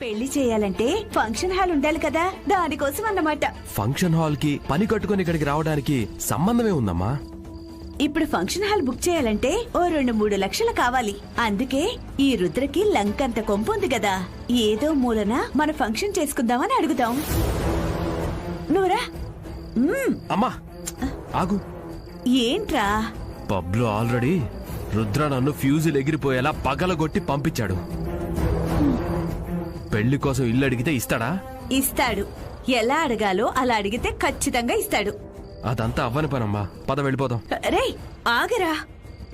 పెళ్లి చేయాలంటే function hall ఉండాలి కదా, దానికోసం అన్నమాట. ఫంక్షన్ హాల్ కి పని కట్టుకుని ఇక్కడికి రావడానికి సంబంధమే ఉందమ్మా. ఇప్పుడు ఫంక్షన్ హాల్ బుక్ చేయాలంటే ఓ 2-3 లక్షలు కావాలి. అందుకే ఈ రుద్రకి లంకంత కొంపు ఉంది కదా, ఏదో మూలన మన ఫంక్షన్ చేసుకుందామని అడుగుదాం. నువ్వురా. అమ్మా ఆగు. ఏంట్రా? పబ్లో ఆల్రెడీ రుద్ర నన్ను ఫ్యూజులు ఎగిరిపోయేలా పగలగొట్టి పంపించాడు. పెళ్లి కోసం ఇల్లు అడిగితే ఇస్తాడా? ఇస్తాడు. ఎలా అడగాలో అలా అడిగితే ఖచ్చితంగా ఇస్తాడు. అదంతా అవ్వని పనమ్మా, పద వెళ్ళిపోదాం. రేయ్ ఆగరా.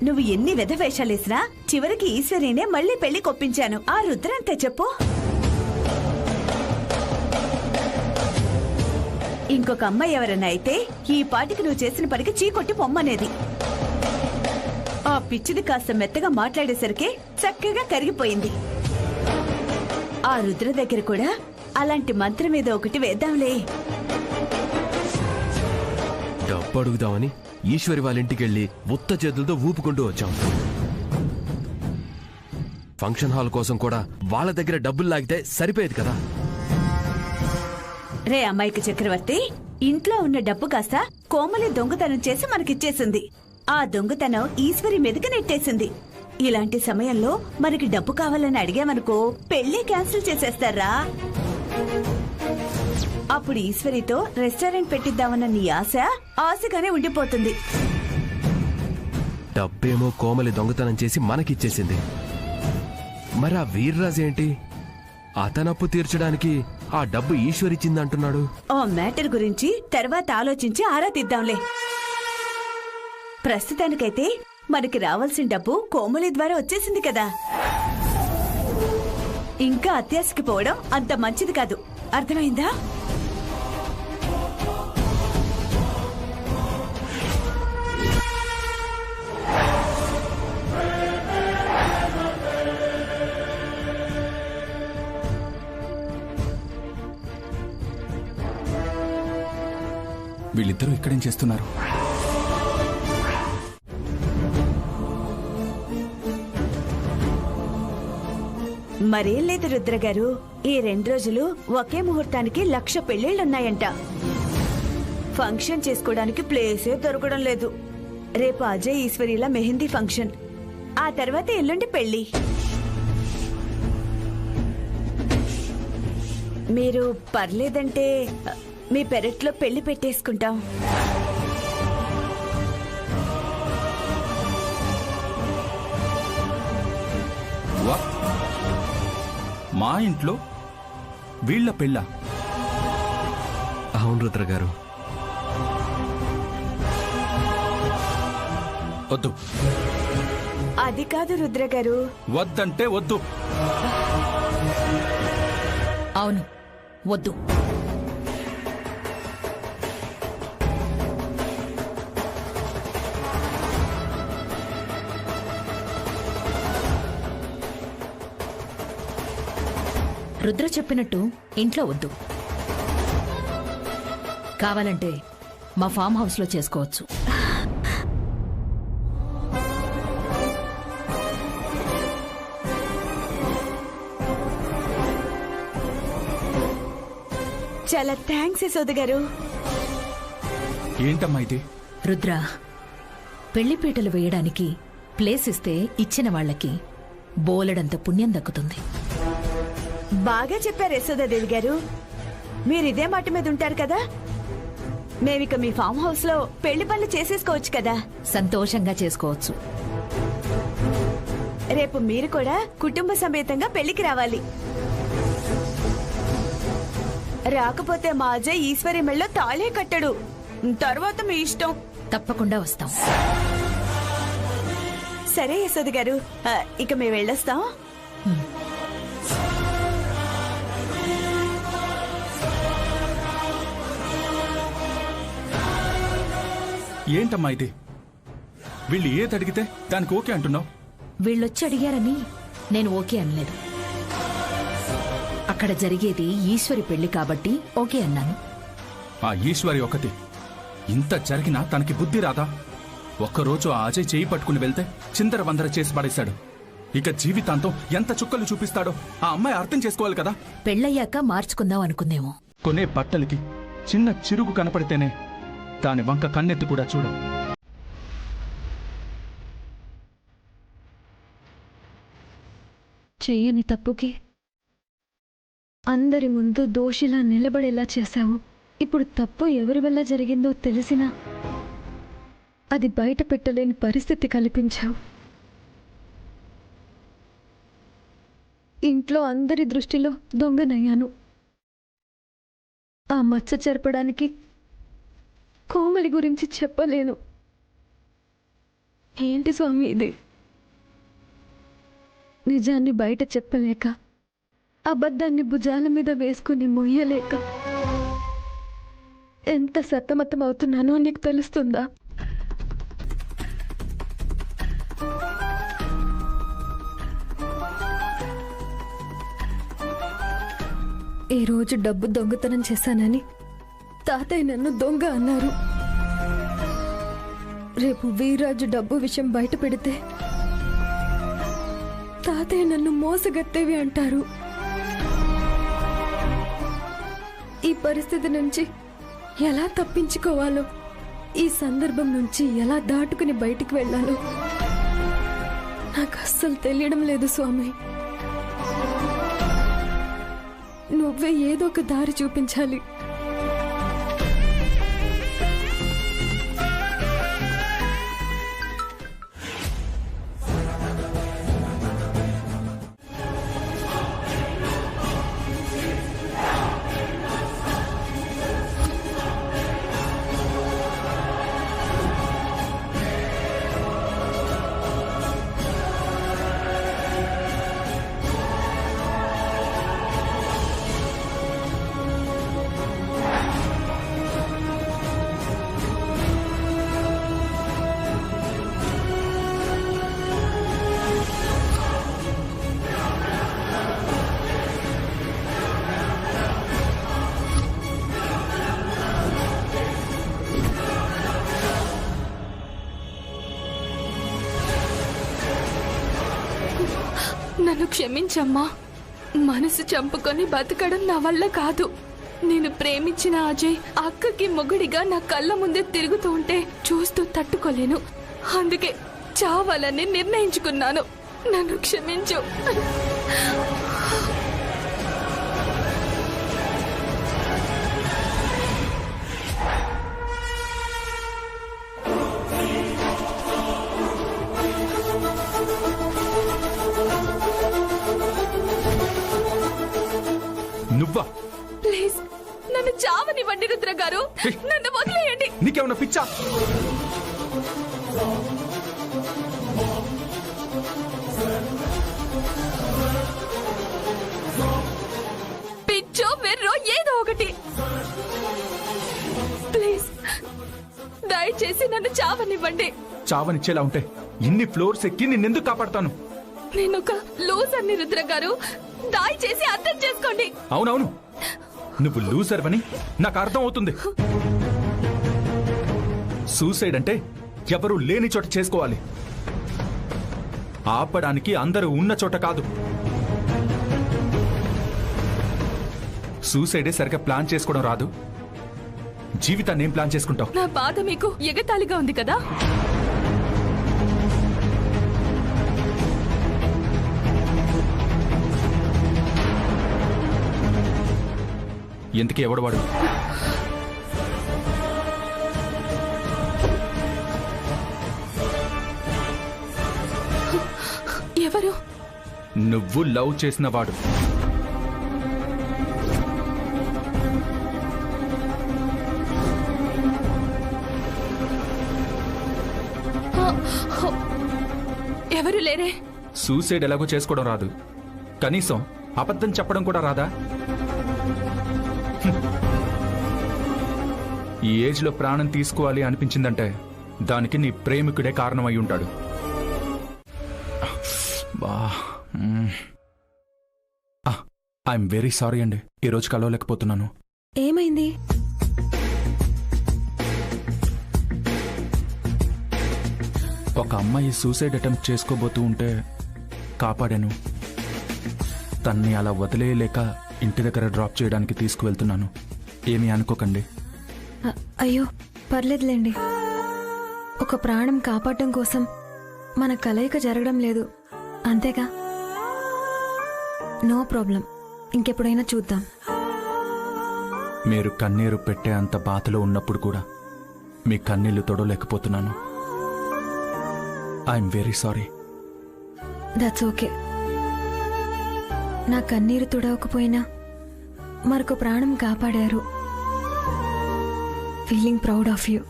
నువ్వు ఎన్ని వెధవేషాలేసినా చివరికి ఈశ్వరినే మళ్ళీ పెళ్లి కొప్పించాను. ఆ రుద్రంతే చెప్పు. ఇంకొక అమ్మాయి ఎవరన్నా అయితే ఈ పాటికి నువ్వు చేసిన పనికి చీకొట్టి పొమ్మనేది. ఆ పిచ్చిది కాస్త మెత్తగా మాట్లాడేసరికి చక్కగా కరిగిపోయింది. ఆ రుద్ర దగ్గర కూడా అలాంటి మంత్రం మీద ఒకటి వేద్దాంలే. డబ్బు అడుగుదామని ఈశ్వరి వాళ్ళ ఇంటికెళ్ళి ఉత్త చేతులతో ఊపుకుంటూ వచ్చాం. ఫంక్షన్ హాల్ కోసం కూడా వాళ్ళ దగ్గర డబ్బులు లాగితే సరిపోయేది కదా. రే అమ్మాయికి చక్రవర్తి, ఇంట్లో ఉన్న డబ్బు కాస్త కోమలి దొంగతనం చేసి మనకిచ్చేసింది. ఆ దొంగతనం ఈశ్వరి మీదకి నెట్టేసింది. ఇలాంటి సమయంలో మనకి డబ్బు కావాలని అడిగామనుకో పెళ్లి క్యాన్సిల్ చేసేస్తారా. అప్పుడు ఈశ్వరితో రెస్టారెంట్ పెట్టిద్దామన్న నీ ఆశగానే ఉండిపోతుంది. డబ్బేమో కోమలి దొంగతనం చేసి మనకిచ్చేసింది. మరి ఆ వీర్రాజు ఏంటి? అతనప్పు తీర్చడానికి ఆ డబ్బు ఈశ్వరిచ్చిందంటున్నాడు. ఆ మ్యాటర్ గురించి తర్వాత ఆలోచించి ఆరా తీద్దాంలే. ప్రస్తుతానికైతే మనకి రావాల్సిన డబ్బు కోమలి ద్వారా వచ్చేసింది కదా. ఇంకా అత్యాశకి పోవడం అంత మంచిది కాదు, అర్థమైందా? వీళ్ళిద్దరూ ఇక్కడేం చేస్తున్నారు? మరేం లేదు రుద్ర గారు, ఈ 2 రోజులు ఒకే ముహూర్తానికి 1,00,000 పెళ్లిళ్లున్నాయంట. ఫంక్షన్ చేసుకోవడానికి ప్లేసే దొరకడం లేదు. రేపు అజయ్ ఈశ్వరిలా మెహందీ ఫంక్షన్, ఆ తర్వాత ఎల్లుండి పెళ్లి. మీరు పర్లేదంటే మీ పెరట్లో పెళ్లి పెట్టేసుకుంటాం. మా ఇంట్లో వీళ్ళ పెళ్ళ? అవును రుద్ర గారు. వద్దు. అది కాదు రుద్ర గారు. వద్దంటే వద్దు. అవును, వద్దు. రుద్ర చెప్పినట్టు ఇంట్లో వద్దు. కావాలంటే మా ఫామ్ హౌస్లో చేసుకోవచ్చు. చాలా థ్యాంక్స్ యశోద గారు. ఏంటమ్మా ఇది? రుద్ర, పెళ్లిపీటలు వేయడానికి ప్లేస్ ఇస్తే ఇచ్చిన వాళ్ళకి బోలెడంత పుణ్యం దక్కుతుంది. బాగా చెప్పారు యశోదాదేవి గారు. మీరిదే మాట మీద ఉంటారు కదా. మేమిక మీ ఫామ్ హౌస్ లో పెళ్లి పనులు చేసేసుకోవచ్చు కదా. సంతోషంగా చేసుకోవచ్చు. రేపు మీరు కూడా కుటుంబ సమేతంగా పెళ్లికి రావాలి. రాకపోతే మా అజయ్ ఈశ్వరి మెళ్ళో తాళే కట్టడు. తర్వాత మీ ఇష్టం. తప్పకుండా వస్తాం. సరే యశోద గారు, ఇక మేము వెళ్ళొస్తాం. ఏంటమ్మా ఇది? వీళ్ళు ఏది అడిగితే దానికి ఓకే అంటున్నావు? వీళ్ళొచ్చి అడిగారని నేను ఓకే అనలేదు. అక్కడ జరిగేది ఈశ్వరి పెళ్లి కాబట్టి ఓకే అన్నాను. ఆ ఈశ్వరి ఒకటి. ఇంత జరిగినా తనకి బుద్ధి రాదా? ఒక్కరోజు ఆ అజయ్ చేయి పట్టుకుని వెళ్తే చిందర వందర చేసి పడేశాడు. ఇక జీవితాంతం ఎంత చుక్కలు చూపిస్తాడో ఆ అమ్మాయి అర్థం చేసుకోవాలి కదా. పెళ్ళయ్యాక మార్చుకుందాం అనుకుందేమో. కొనే బట్టలకి చిన్న చిరుగు కనపడితేనే దాని వంక కన్నెత్తి కూడా చూడం. చెయ్యని తప్పుకి అందరి ముందు దోషిలా నిలబడేలా చేశావు. ఇప్పుడు తప్పు ఎవరి వల్ల జరిగిందో తెలిసినా అది బయట పెట్టలేని పరిస్థితి కల్పించావు. ఇంట్లో అందరి దృష్టిలో దొంగనయ్యాను. ఆ మచ్చ చెరపడానికి కోమలి గురించి చెప్పలేను. ఏంటి స్వామి ఇది? నిజాన్ని బయట చెప్పలేక, అబద్ధాన్ని భుజాల మీద వేసుకుని మొయ్యలేక ఎంత సతమతం అవుతున్నానో నీకు తెలుస్తుందా? ఈరోజు డబ్బు దొంగతనం చేశానని తాతయ్య నన్ను దొంగ అన్నారు. రేపు వీర్రాజు డబ్బు విషయం బయట పెడితే తాతయ్య నన్ను మోసగత్తేవి అంటారు. ఈ పరిస్థితి నుంచి ఎలా తప్పించుకోవాలో, ఈ సందర్భం నుంచి ఎలా దాటుకుని బయటికి వెళ్ళాలో నాకు అస్సలు తెలియడం లేదు స్వామి. నువ్వే ఏదో ఒక దారి చూపించాలి. నన్ను క్షమించమ్మా. మనసు చంపుకొని బతకడం నా వల్ల కాదు. నేను ప్రేమించిన అజయ్ అక్కకి మొగుడిగా నా కళ్ళ ముందే తిరుగుతూ ఉంటే చూస్తూ తట్టుకోలేను. అందుకే చావాలని నిర్ణయించుకున్నాను. నన్ను క్షమించు. నువ్వా? ప్లీజ్ నన్ను చావనివ్వండి రుద్ర గారు. నన్ను వదిలేయండి. నీకేమన్నా పిచ్చా? పిచ్చో వెర్రో ఏదో ఒకటి. ప్లీజ్ దయచేసి నన్ను చావనివ్వండి. చావనిచ్చేలా ఉంటే ఇన్ని ఫ్లోర్స్ ఎక్కి నిన్నెందుకు కాపాడతాను? నేనొక లూజర్ని రుద్ర గారు. దయచేసి అర్థం చేసుకోండి. అవునవును, నువ్వు లూజర్ అని నాకు అర్థం అవుతుంది. సూసైడ్ అంటే ఎవరు లేని చోట చేసుకోవాలి, ఆపడానికి అందరూ ఉన్న చోట కాదు. సూసైడే సరిగ్గా ప్లాన్ చేసుకోవడం రాదు. జీవితాన్ని ఏం ప్లాన్ చేసుకుంటావు? నా బాధ మీకు ఎగతాళిగా ఉంది కదా. ఎందుకు ఎవడవాడు? ఎవరు? నువ్వు లవ్ చేసిన వాడు. ఎవరు లేరే? సూసైడ్ ఎలాగో చేసుకోవడం రాదు, కనీసం అబద్ధం చెప్పడం కూడా రాదా? ఈ ఏజ్ లో ప్రాణం తీసుకోవాలి అనిపించిందంటే దానికి నీ ప్రేమికుడే కారణమై ఉంటాడు. ఐఎమ్ వెరీ సారీ అండి, ఈరోజు కలవలేకపోతున్నాను. ఏమైంది? ఒక అమ్మాయి సూసైడ్ అటెంప్ట్ చేసుకోబోతూ ఉంటే కాపాడాను. తన్ని అలా వదిలేయలేక ఇంటి దగ్గర డ్రాప్ చేయడానికి తీసుకువెళ్తున్నాను. ఏమీ అనుకోకండి. అయ్యో పర్లేదులేండి. ఒక ప్రాణం కాపాడటం కోసం మన కలయిక జరగడం లేదు అంతేగా. నో ప్రాబ్లం, ఇంకెప్పుడైనా చూద్దాం. మీరు కన్నీరు పెట్టే అంత బాధలో ఉన్నప్పుడు కూడా మీ కన్నీళ్లు తొడలేకపోతున్నాను. I'm very sorry. That's okay. నా కన్నీరు తుడవకపోయినా మరొక ప్రాణం కాపాడారు. Feeling proud of you.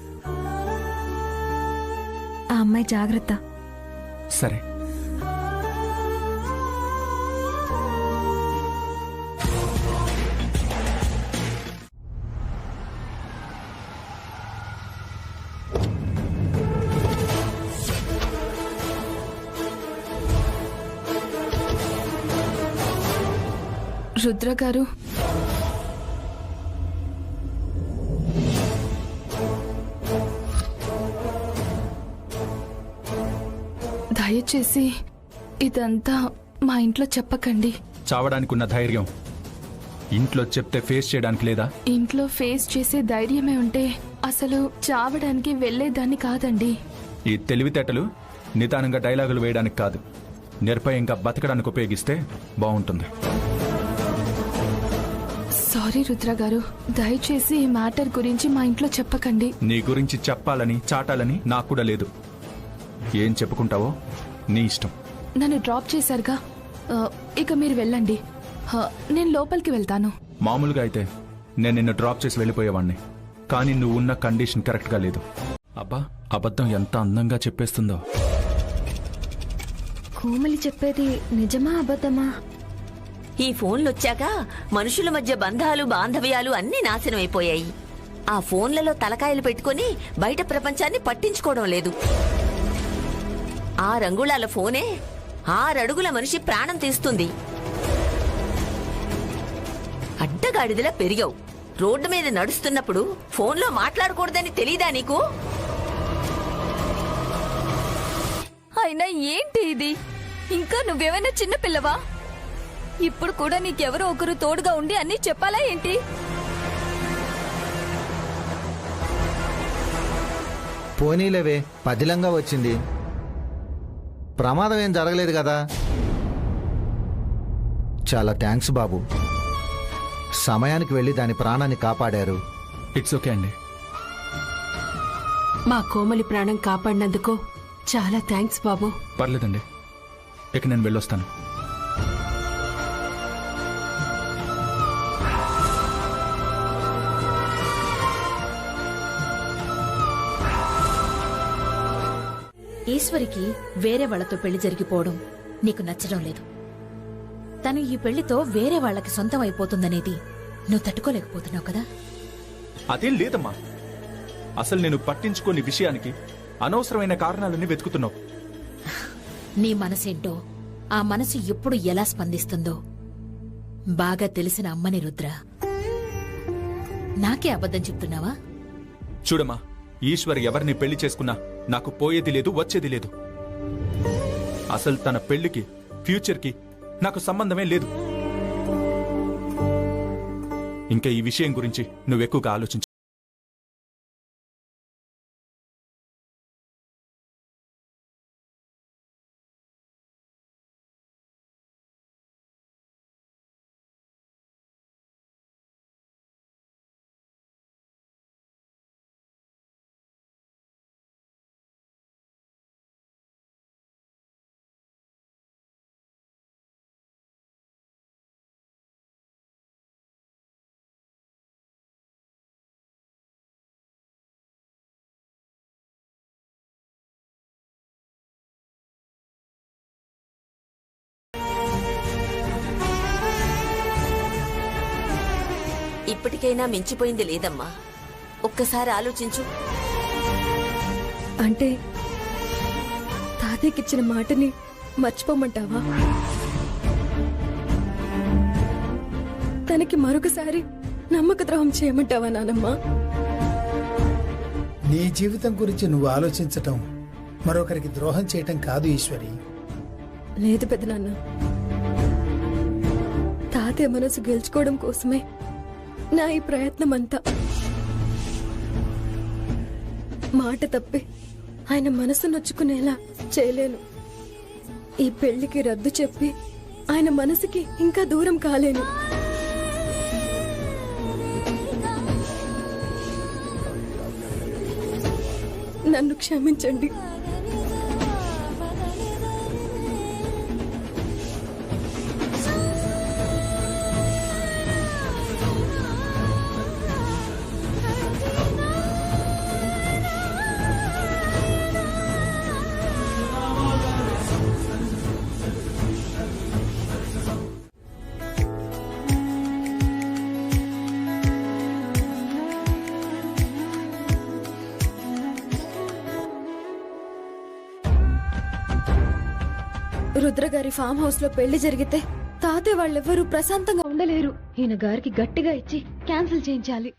ఆ అమ్మాయి జాగ్రత్త. సరే. రుద్ర గారు, దయచేసి ఇదంతా మా ఇంట్లో చెప్పకండి. చావడానికున్న ధైర్యం ఇంట్లో చెప్తే ఫేస్ చేయడానికి లేదా? ఇంట్లో ఫేస్ చేసే ధైర్యమే ఉంటే అసలు చావడానికి వెళ్లేదాన్ని కాదండి. ఈ తెలివితేటలు నిదానంగా డైలాగులు వేయడానికి కాదు, నిర్భయంగా బతకడానికి ఉపయోగిస్తే బాగుంటుంది. సారీ రుద్ర గారు, దయచేసి ఈ మ్యాటర్ గురించి మా ఇంట్లో చెప్పకండి. నీ గురించి చెప్పాలని చాటాలని నాకు కూడా లేదు. ఏం చెప్పుకుంటావో నీ ఇష్టం. నన్ను డ్రాప్ చేశారుగా, ఇక మీరు వెళ్ళండి. నేను లోపలికి వెళ్తాను. మామూలుగా అయితే నేను నిన్ను డ్రాప్ చేసి వెళ్ళిపోయేవాణ్ణి, కానీ నువ్వు ఉన్న కండిషన్ కరెక్ట్గా లేదు. అబ్బా, అబద్ధం ఎంత అందంగా చెప్పేస్తుందో. కోమలి చెప్పేది నిజమా అబద్ధమా? ఈ ఫోన్లొచ్చాక మనుషుల మధ్య బంధాలు బాంధవ్యాలు అన్నీ నాశనం అయిపోయాయి. ఆ ఫోన్లలో తలకాయలు పెట్టుకుని బయట ప్రపంచాన్ని పట్టించుకోవడం లేదు. 6 అంగుళాల ఫోనే 6 అడుగుల మనిషి ప్రాణం తీస్తుంది. అడ్డగాడిదలా పెరిగావు. రోడ్డు మీద నడుస్తున్నప్పుడు ఫోన్లో మాట్లాడకూడదని తెలీదా నీకు? అయినా ఏంటి ఇది? ఇంకా నువ్వేమైనా చిన్నపిల్లవా? ఇప్పుడు కూడా నీకెవరో ఒకరు తోడుగా ఉండి అన్నీ చెప్పాలా ఏంటి? పోనీలేవే, పదిలంగా వచ్చింది. ప్రమాదం ఏం జరగలేదు కదా. చాలా థ్యాంక్స్ బాబు. సమయానికి వెళ్ళి దాని ప్రాణాన్ని కాపాడారు. ఇట్స్ ఓకే అండి. మా కోమలి ప్రాణం కాపాడినందుకు చాలా థ్యాంక్స్ బాబు. పర్లేదండి, ఇక నేను వెళ్ళొస్తాను. ఈశ్వరికి వేరే వాళ్లతో పెళ్లి జరిగిపోవడం నీకు నచ్చడం లేదు. తను ఈ పెళ్లితో వేరే వాళ్లకి సొంతం అయిపోతుందనేది నువ్వు తట్టుకోలేకపోతున్నావు కదా. అదేం లేదమ్మా. అసలు నేను పట్టించుకోని విషయానికి అనవసరమైన కారణాలన్నీ వెతుకుతున్నావు. నీ మనసేంటో, ఆ మనసు ఎప్పుడు ఎలా స్పందిస్తుందో బాగా తెలిసిన అమ్మని రుద్ర. నాకే అబద్ధం చెప్తున్నావా? చూడమ్మా, ఈశ్వర్ ఎవరిని పెళ్లి చేసుకున్నా నాకు పోయేది లేదు, వచ్చేది లేదు. అసలు తన పెళ్లికి ఫ్యూచర్కి నాకు సంబంధమే లేదు. ఇంకా ఈ విషయం గురించి నువ్వెక్కువగా ఆలోచించు. ఇప్పటికైనా మించిపోయింది లేదమ్మా. ఒక్కసారి ఆలోచించు. అంటే తాతయ్యకిచ్చిన మాటని మర్చిపోమంటావా? తనకి మరొకసారి నమ్మక ద్రోహం చేయమంటావా నానమ్మ? నీ జీవితం గురించి నువ్వు ఆలోచించటం మరొకరికి ద్రోహం చేయటం కాదు ఈశ్వరి. లేదు పెదనాన్న, తాతయ్య మనసు గెలుచుకోవడం కోసమే నా ఈ ప్రయత్నం అంతా. మాట తప్పి ఆయన మనసు నొచ్చుకునేలా చేయలేను. ఈ పెళ్లికి రద్దు చెప్పి ఆయన మనసుకి ఇంకా దూరం కాలేను. నన్ను క్షమించండి. రుద్రగారి ఫామ్ హౌస్ లో పెళ్లి జరిగితే తాతయ్య వాళ్ళెవ్వరూ ప్రశాంతంగా ఉండలేరు. ఈయన గారికి గట్టిగా ఇచ్చి క్యాన్సిల్ చేయించాలి.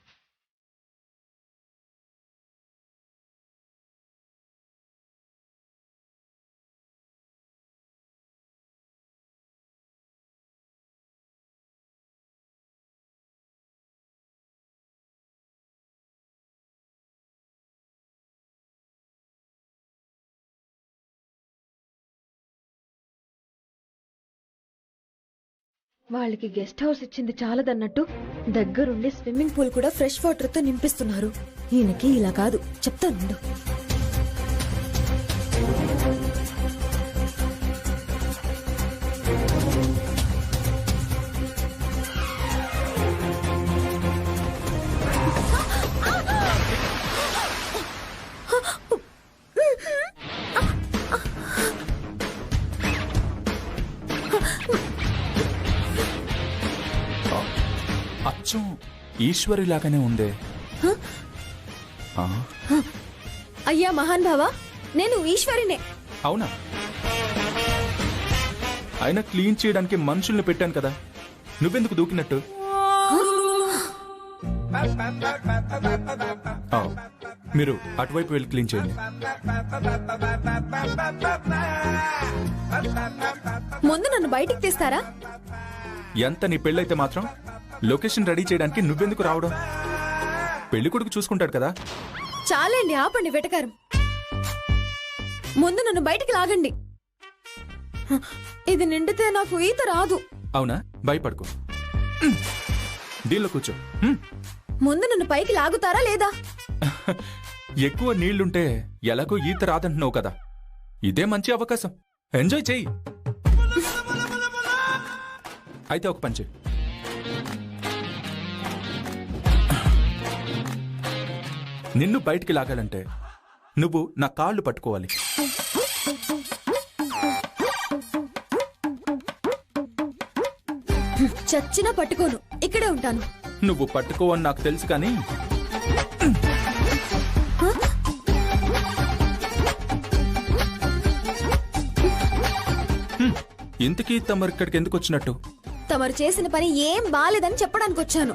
వాళ్ళకి గెస్ట్ హౌస్ ఇచ్చింది చాలదన్నట్టు దగ్గరుండి స్విమ్మింగ్ పూల్ కూడా ఫ్రెష్ వాటర్ తో నింపిస్తున్నారు. ఈయనకి ఇలా కాదు, చెప్తాను. అచ్చం ఈశ్వరిలాగానే ఉందే. అయ్యా మహాన్ భావా, నేను ఈశ్వరినే. అవునా? అయినా క్లీన్ చేయడానికి మనుషుల్ని పెట్టాను కదా, నువ్వెందుకు దూకినట్టు? మీరు అటువైపు వెళ్ళి క్లీన్ చేయండి. ముందు నన్ను బయటికి తీస్తారా? ఎంత నీ పెళ్ళైతే మాత్రం లొకేషన్ రెడీ చేయడానికి నువ్వెందుకు రావడం? పెళ్లి కొడుకు చూసుకుంటాడు కదా. చాలండి, ఆపండి వెటకారం. ముందు నన్ను బయటికి లాగండి. ఇది నిండితే నాకు ఈత రాదు. అవునా? భయపడుకో, దీనిలో కూర్చో. ముందు నన్ను పైకి లాగుతారా లేదా? ఎక్కువ నీళ్లుంటే ఎలాగో ఈత రాదంటున్నావు కదా, ఇదే మంచి అవకాశం, ఎంజాయ్ చెయ్యి. అయితే ఒక పని చెయ్యి, నిన్ను బయటికి లాగాలంటే నువ్వు నా కాళ్ళు పట్టుకోవాలి. చచ్చినా పట్టుకోను, ఇక్కడే ఉంటాను. నువ్వు పట్టుకోవని నాకు తెలుసు కానీ ఇంతకీ తమరు ఇక్కడికి ఎందుకు వచ్చినట్టు? తమరు చేసిన పని ఏం బాలేదని చెప్పడానికి వచ్చాను.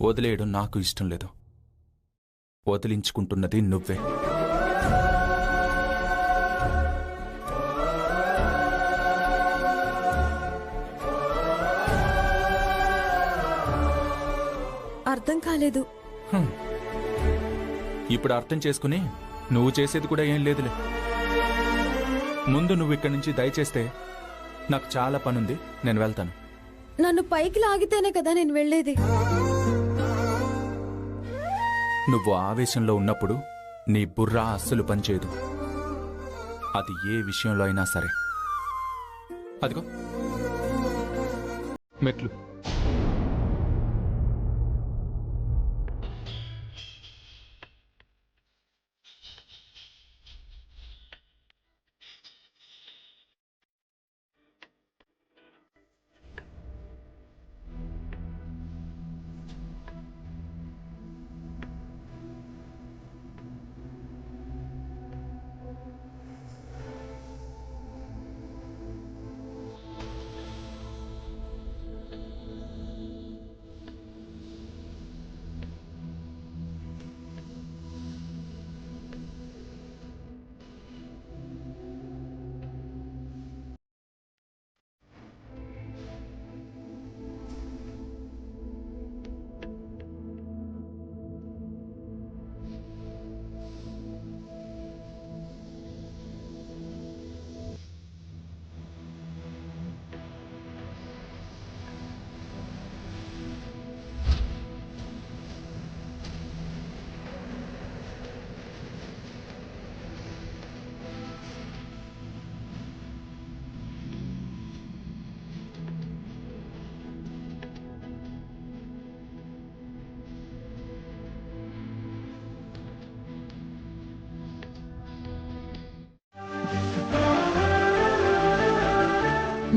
వదిలేయడం నాకు ఇష్టం లేదు, వదిలించుకుంటున్నది నువ్వే. అర్థం కాలేదు. ఇప్పుడు అర్థం చేసుకుని నువ్వు చేసేది కూడా ఏం లేదులే. ముందు నువ్వు ఇక్కడి నుంచి దయచేస్తే నాకు చాలా పనుంది, నేను వెళ్తాను. నన్ను పైకి లాగితేనే కదా నేను వెళ్ళేది. నువ్వు ఆవేశంలో ఉన్నప్పుడు నీ బుర్ర అస్సలు పనిచేయదు, అది ఏ విషయంలో అయినా సరే. అదిగో మెట్లు.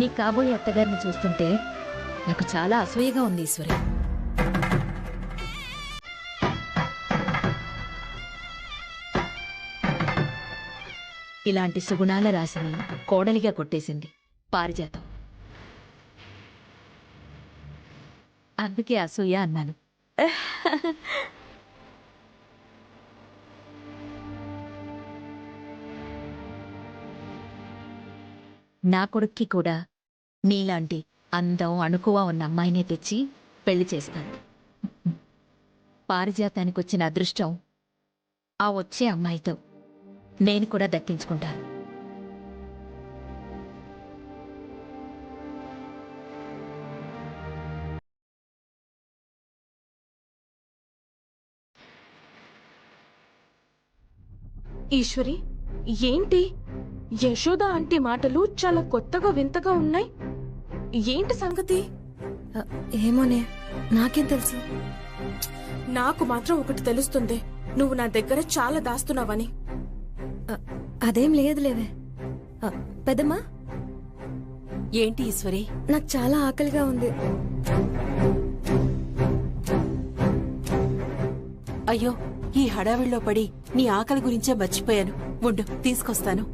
నీ కాబోయే అత్తగారిని చూస్తుంటే నాకు చాలా అసూయగా ఉంది ఈశ్వరి. ఇలాంటి సుగుణాల రాశిని కోడలిగా కొట్టేసింది పారిజాతం. అందుకే అసూయ అన్నాను. నా కొడుక్కి కూడా నీలాంటి అందం అణుకువ ఉన్న అమ్మాయినే తెచ్చి పెళ్లి చేస్తాను. పారిజాతానికి వచ్చిన అదృష్టం ఆ వచ్చే అమ్మాయితో నేను కూడా దక్కించుకుంటాను. ఈశ్వరి, ఏంటి యశోద ఆంటీ మాటలు చాలా కొత్తగా వింతగా ఉన్నాయి. ఏంటి సంగతి? ఏమోనే, నాకేం తెలుసు. నాకు మాత్రం ఒకటి తెలుస్తుంది, నువ్వు నా దగ్గర చాలా దాస్తున్నావని. అదేం లేదులేవే. పెద్దమ్మా, ఏంటి ఈశ్వరి? నాకు చాలా ఆకలిగా ఉంది. అయ్యో, ఈ హడావిడిలో పడి నీ ఆకలి గురించే మర్చిపోయాను. ఉండు, తీసుకొస్తాను.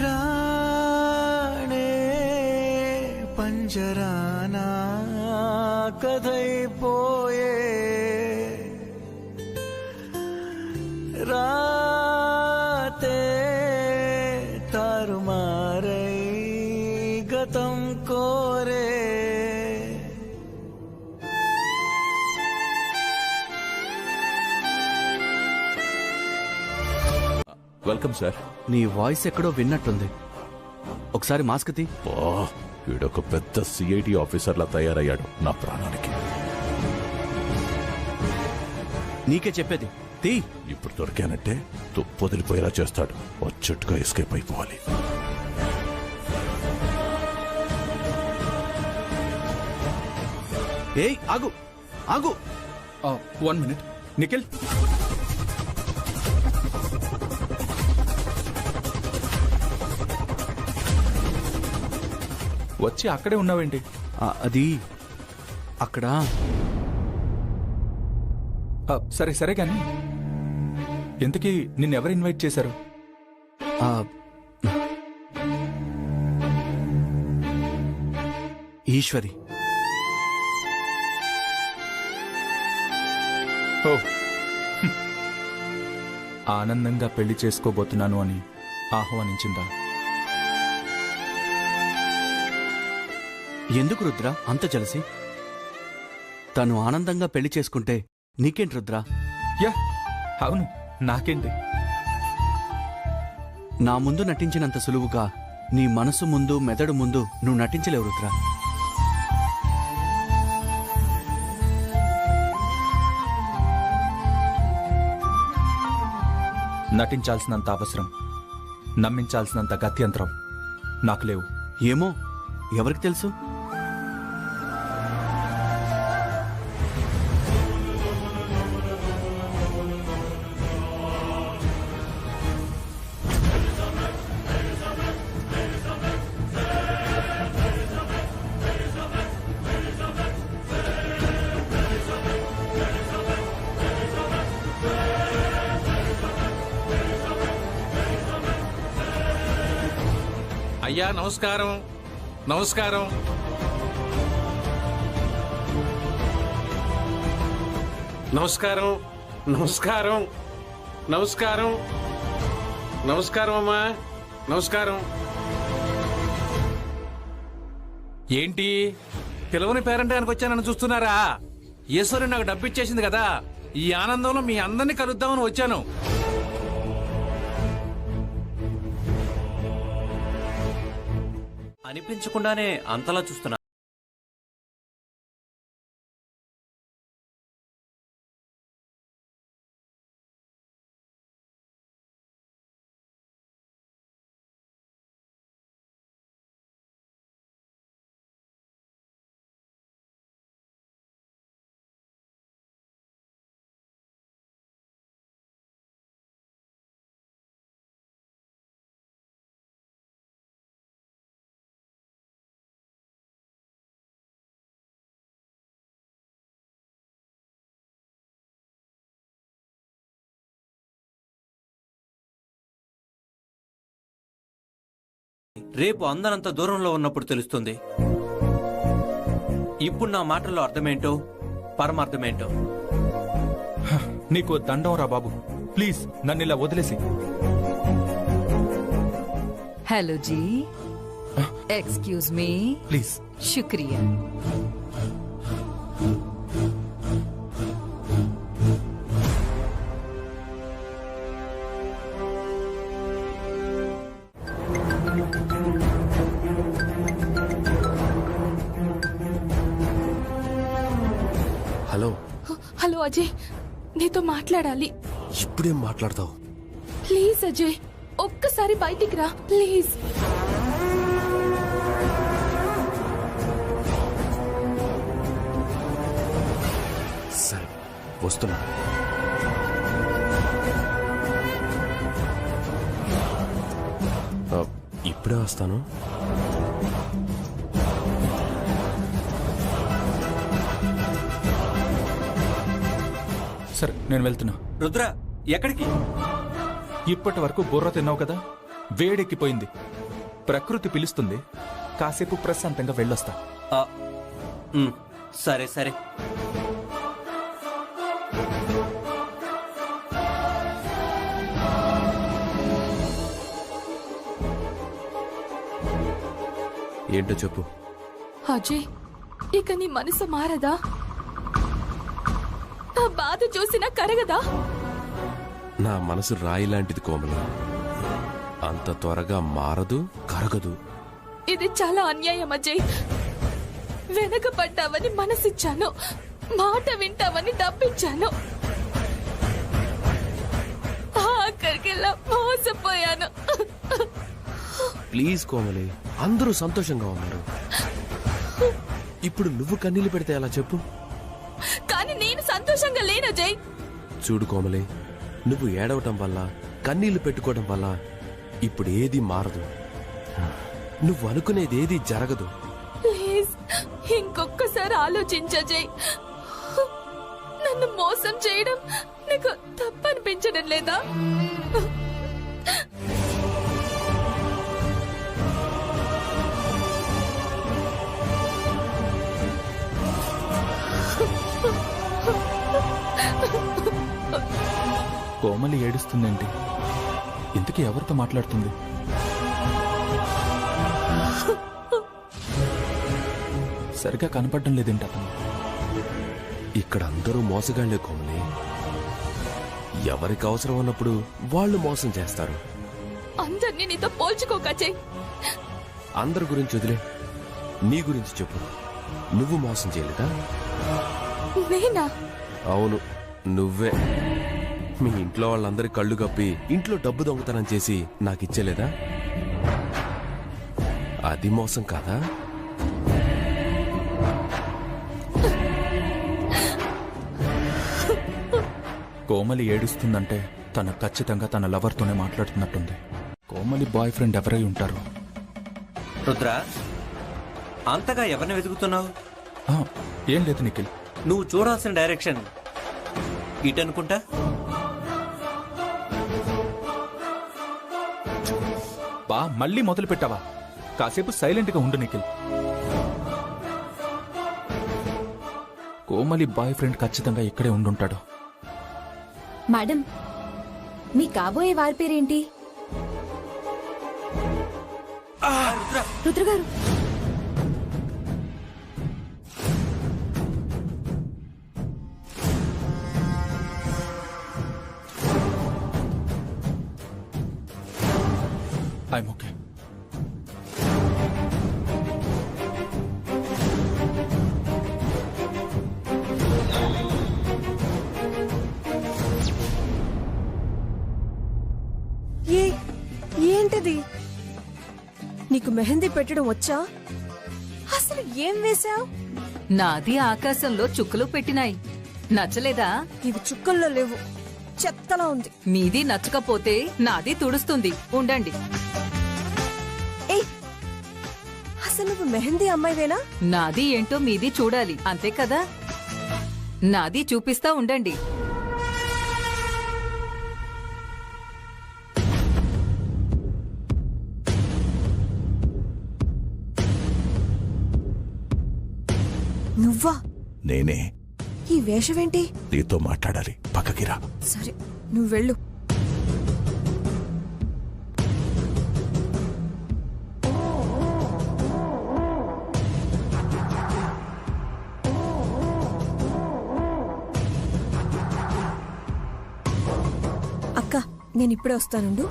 రాణే పంజరానా కథైపోయే రాతే తారుమారై గతం కోరే. Welcome sir. నీ వాయిస్ ఎక్కడో విన్నట్టుంది. ఒకసారి మాస్క్ తీ. వీడొక పెద్ద సిఐడి ఆఫీసర్లా తయారయ్యాడు నా ప్రాణానికి. నీకే చెప్పేది తీ. ఇప్పుడు దొరికానంటే వదిలిపోయేలా చేస్తాడు. వచ్చట్టుగా ఎస్కేప్ అయిపోవాలి. ఏయ్, ఆగు ఆగు. 1 minute. నిఖిల్, వచ్చి అక్కడే ఉన్నావేంటి? అది అక్కడ. సరే సరే కానీ ఇంతకీ నిన్నెవరు ఇన్వైట్ చేశారు? ఈశ్వరి. ఓ, ఆనందంగా పెళ్లి చేసుకోబోతున్నాను అని ఆహ్వానించిందా? ఎందుకు రుద్ర అంత జలసి? తను ఆనందంగా పెళ్లి చేసుకుంటే నీకేంటి రుద్ర? యా, అవును, నాకేంటి. నా ముందు నటించినంత సులువుగా నీ మనసు ముందు మెదడు ముందు నువ్వు నటించలేవు రుద్ర. నటించాల్సినంత అవసరం, నమ్మించాల్సినంత గత్యంతరం నాకు లేవు. ఏమో, ఎవరికి తెలుసు? అయ్యా నమస్కారం. నమస్కారం. నమస్కారం. నమస్కారం. నమస్కారం. నమస్కారం అమ్మా. నమస్కారం. ఏంటి పిలవని పేరంటానికి వచ్చానని చూస్తున్నారా? ఈశ్వరి నాకు డబ్బిచ్చేసింది కదా, ఈ ఆనందంలో మీ అందరినీ కలుద్దామని వచ్చాను. అనిపించకుండానే అంతలా చూస్తున్నా. రేపు అందనంత దూరంలో ఉన్నప్పుడు తెలుస్తుంది. ఇప్పుడు నా మాటల్లో అర్థమేంటో పరమార్థమేంటో. నీకు దండం రా బాబు, ప్లీజ్ నన్ను ఇలా వదిలేసి. Hello ji, excuse me, please. शुक्रिया. హలో. హలో అజయ్, నీతో మాట్లాడాలి. ఇప్పుడేం మాట్లాడతావు? ప్లీజ్ అజయ్, ఒక్కసారి బయటికి రా ప్లీజ్. సరే వస్తున్నా. ఇప్పుడే వస్తాను. సరే నేను వెళ్తున్నా. రుద్ర, ఎక్కడికి? ఇప్పటి వరకు బుర్ర తిన్నావు కదా, వేడెక్కిపోయింది. ప్రకృతి పిలుస్తుంది, కాసేపు ప్రశాంతంగా వెళ్ళొస్తా. సరే సరే. ఏంటో చెప్పు. అజయ్, ఇక నీ మనసు మారదా? నా బాధ చూసినా కరగదా? నా మనసు రాయి లాంటిది కోమల, అంత త్వరగా మారదు, కరగదు. ఇది చాలా అన్యాయం అజయ్. వెనకపడ్డావని మనసిచ్చాను, మాట వింటావని డబ్బిచ్చాను, ఆఖరికిలా మోసపోయాను. ప్లీజ్ కోమలి, అందరూ సంతోషంగా ఉన్నారు. ఇప్పుడు నువ్వు కన్నీళ్లు పెడితే ఎలా చెప్పు? కానీ నేను సంతోషంగా లేను అజయ్. చూడు కోమలి, నువ్వు ఏడవటం వల్ల, కన్నీళ్లు పెట్టుకోవడం వల్ల ఇప్పుడు ఏది మారదు. నువ్వు అనుకునేది ఏది జరగదు. ప్లీజ్ ఇంకొకసారి ఆలోచించజయ్. నన్ను మోసం చేయడం నీకు తప్పనిపించడం లేదా? కోమలి ఏడుస్తుందేంటి? ఇంతకీ ఎవరితో మాట్లాడుతుంది? సరిగా కనపడడం లేదేంటి అతను? ఇక్కడ అందరూ మోసగాళ్లే కోమలి. ఎవరికి అవసరం ఉన్నప్పుడు వాళ్ళు మోసం చేస్తారు. అందరినీ నీతో పోల్చుకోక అజయ్. అందరి గురించి వదిలే, నీ గురించి చెప్పు. నువ్వు మోసం చేయలేదా? నేనా? అవును, నువ్వే. మీ ఇంట్లో వాళ్ళందరి కళ్ళు కప్పి ఇంట్లో డబ్బు దొంగతనం చేసి నాకిచ్చేలేదా? అది మోసం కాదా? కోమలి ఏడుస్తుందంటే తను ఖచ్చితంగా తన లవర్తోనే మాట్లాడుతున్నట్టుంది. కోమలి బాయ్ ఫ్రెండ్ ఎవరై ఉంటారు? రుద్ర, అంతగా ఎవరిని వెతుకుతున్నావు? ఏం లేదు నిఖిల్. నువ్వు చూడాల్సిన డైరెక్షన్ ఇటనుకుంటా. బా మళ్ళీ మొదలు పెట్టావా? కాసేపు సైలెంట్ గా ఉండు నిఖిల్. కోమలి బాయ్ ఫ్రెండ్ ఖచ్చితంగా ఇక్కడే ఉండుంటాడు. మేడం, మీ కాబోయే వారి పేరేంటి? రుద్ర గారు, ఐఎమ్ ఓకే. ఏంటిది? నీకు మెహందీ పెట్టడం వచ్చా? అసలు ఏం వేశావు? నాది ఆకాశంలో చుక్కలు పెట్టినాయి. నచ్చలేదా? ఇవి చుక్కల్లో లేవు, చెత్తలా ఉంది. మీది నచ్చకపోతే నాది తుడుస్తుంది, ఉండండి. అసలు నువ్వు మెహందీ అమ్మాయివేనా? నాది ఏంటో మీది చూడాలి, అంతే కదా? నాది చూపిస్తా, ఉండండి. నేనే. ఈ వేషమేంటి? నీతో మాట్లాడాలి, పక్కకిరా. సరే, నువ్వు వెళ్ళు. అక్క, నేను ఇప్పుడే వస్తానుండు.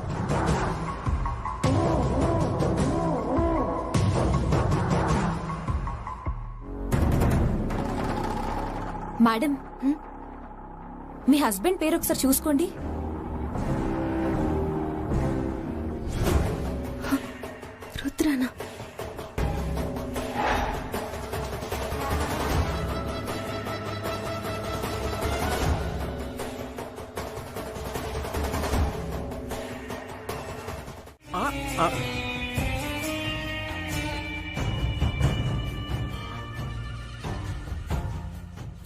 మేడం, మీ హస్బెండ్ పేరు ఒకసారి చూసుకోండి. రుద్రానా?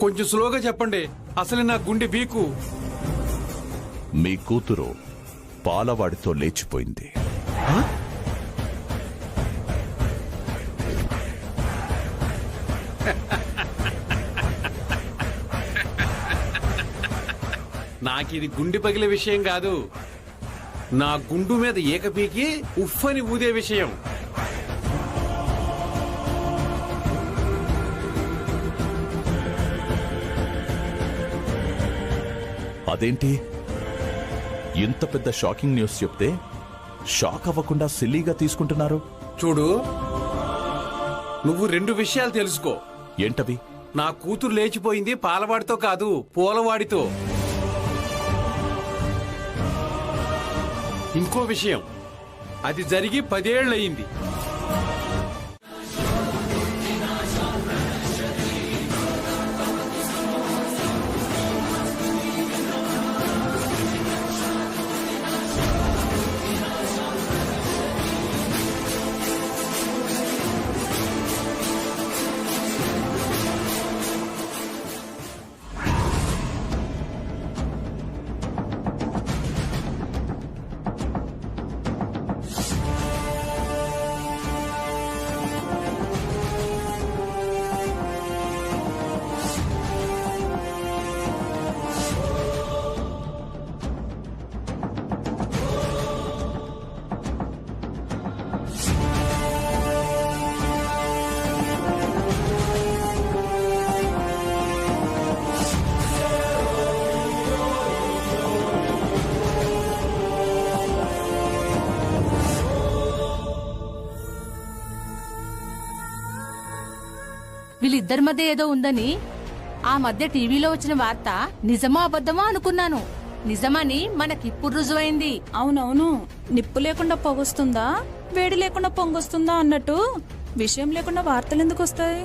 కొంచెం స్లోగా చెప్పండి, అసలు నా గుండె వీకు. మీ కూతురు పాలవాడితో లేచిపోయింది. నాకిది గుండె పగిలే విషయం కాదు, నా గుండు మీద ఏకపీకి ఉఫ్ఫని ఊదే విషయం. అదేంటి, ఇంత పెద్ద షాకింగ్ న్యూస్ చెప్తే షాక్ అవ్వకుండా సిల్లీగా తీసుకుంటున్నారు? చూడు, నువ్వు 2 విషయాలు తెలుసుకో. ఏంటవి? నా కూతురు లేచిపోయింది పాలవాడితో కాదు, పూలవాడితో. ఇంకో విషయం, అది జరిగి 10 ఏళ్లయింది. వీళ్ళిద్దరి మధ్య ఏదో ఉందని ఆ మధ్య టీవీలో వచ్చిన వార్త నిజమా అబద్ధమా అనుకున్నాను. నిజమని మనకిప్పుడు రుజువైంది. అవునవును, నిప్పు లేకుండా పొగొస్తుందా, వేడి లేకుండా పొంగొస్తుందా అన్నట్టు విషయం లేకుండా వార్తలు ఎందుకు వస్తాయి?